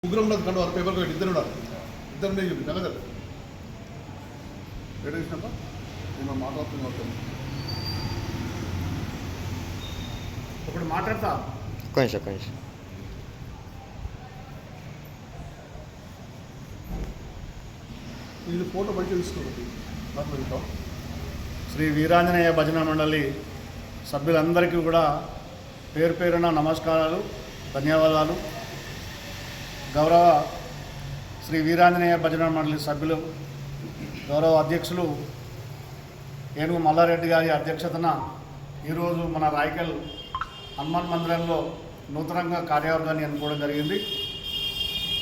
ముగ్గురు ఉండదు కంటే వారు పేపర్ పెట్టి ఇద్దరు ఉండాలి. ఇద్దరు ఉండే చూపి కదా సార్ రేట్ వేసినప్ప నేను మాట్లాడుతున్నాను. ఒకటి మాట్లాడతా కొంచెం ఇది ఫోటో బయట తీసుకోండి. శ్రీ వీరాంజనేయ భజన మండలి సభ్యులందరికీ కూడా పేరు పేరున నమస్కారాలు, ధన్యవాదాలు. గౌరవ శ్రీ వీరాంజనేయ భజన మండలి సభ్యులు, గౌరవ అధ్యక్షులు ఏనుగు మల్లారెడ్డి గారి అధ్యక్షతన ఈరోజు మన రాయకల్ హనుమాన్ మందిరంలో నూతనంగా కార్యవర్గాన్ని ఎన్నుకోవడం జరిగింది.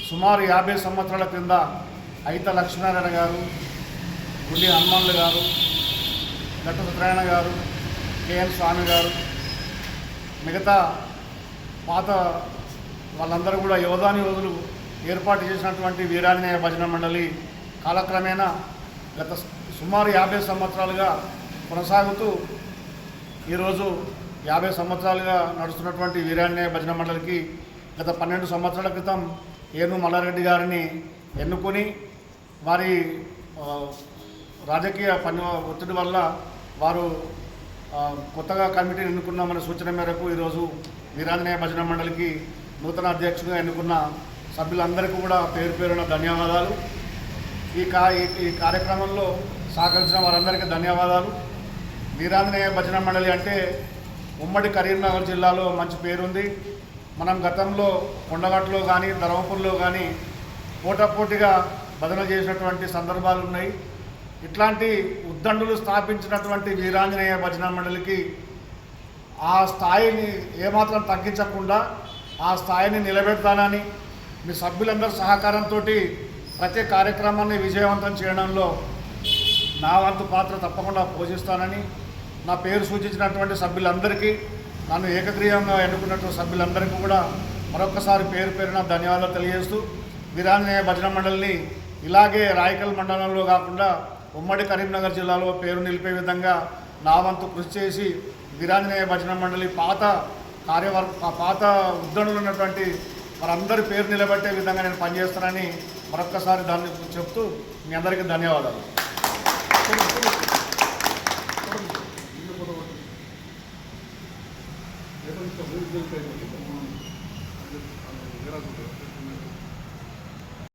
సుమారు 50 సంవత్సరాల క్రింద అయిత లక్ష్మీనారాయణ గారు, గుండి హనుమాన్లు గారు, గట్టు సత్యనారాయణ గారు, కేఎన్ స్వామి గారు, మిగతా పాత వాళ్ళందరూ కూడా యోధులు ఏర్పాటు చేసినటువంటి వీరాంజనేయ భజన మండలి కాలక్రమేణా గత సుమారు 50 సంవత్సరాలుగా కొనసాగుతూ ఈరోజు 50 సంవత్సరాలుగా నడుస్తున్నటువంటి వీరాంజనేయ భజన మండలికి గత 12 సంవత్సరాల క్రితం ఏను మల్లారెడ్డి గారిని ఎన్నుకొని వారి రాజకీయ పని ఒత్తిడి వల్ల వారు కొత్తగా కమిటీని ఎన్నుకున్నామనే సూచన మేరకు ఈరోజు వీరాంజనేయ భజన మండలికి నూతన అధ్యక్షుడిగా ఎన్నుకున్న సభ్యులందరికీ కూడా పేరు పేరున ధన్యవాదాలు. ఈ కార్యక్రమంలో సహకరించిన వారందరికీ ధన్యవాదాలు. వీరాంజనేయ భజన మండలి అంటే ఉమ్మడి కరీంనగర్ జిల్లాలో మంచి పేరుంది. మనం గతంలో కొండగట్టులో కానీ ధర్మపురిలో కానీ పోటాపోటీగా భజన చేసినటువంటి సందర్భాలు ఉన్నాయి. ఇట్లాంటి ఉద్దండులు స్థాపించినటువంటి వీరాంజనేయ భజన మండలికి ఆ స్థాయిని ఏమాత్రం తగ్గించకుండా ఆ స్థాయిని నిలబెడతానని మీ సభ్యులందరి సహకారంతో ప్రతి కార్యక్రమాన్ని విజయవంతం చేయడంలో నా వంతు పాత్ర తప్పకుండా పోషిస్తానని, నా పేరు సూచించినటువంటి సభ్యులందరికీ, నన్ను ఏకగ్రీవంగా ఎన్నుకున్నటువంటి సభ్యులందరికీ కూడా మరొకసారి పేరు పేరున ధన్యవాదాలు తెలియజేస్తూ వీరాంజనేయ భజన మండలిని ఇలాగే రాయకల్ మండలంలో కాకుండా ఉమ్మడి కరీంనగర్ జిల్లాలో పేరు నిలిపే విధంగా నా వంతు కృషి చేసి వీరాంజనేయ భజన మండలి పాత ఉద్దండులు ఉన్నటువంటి వారందరి పేరు నిలబెట్టే విధంగా నేను పనిచేస్తానని మరొక్కసారి దాన్ని చెప్తూ మీ అందరికీ ధన్యవాదాలు. ఏ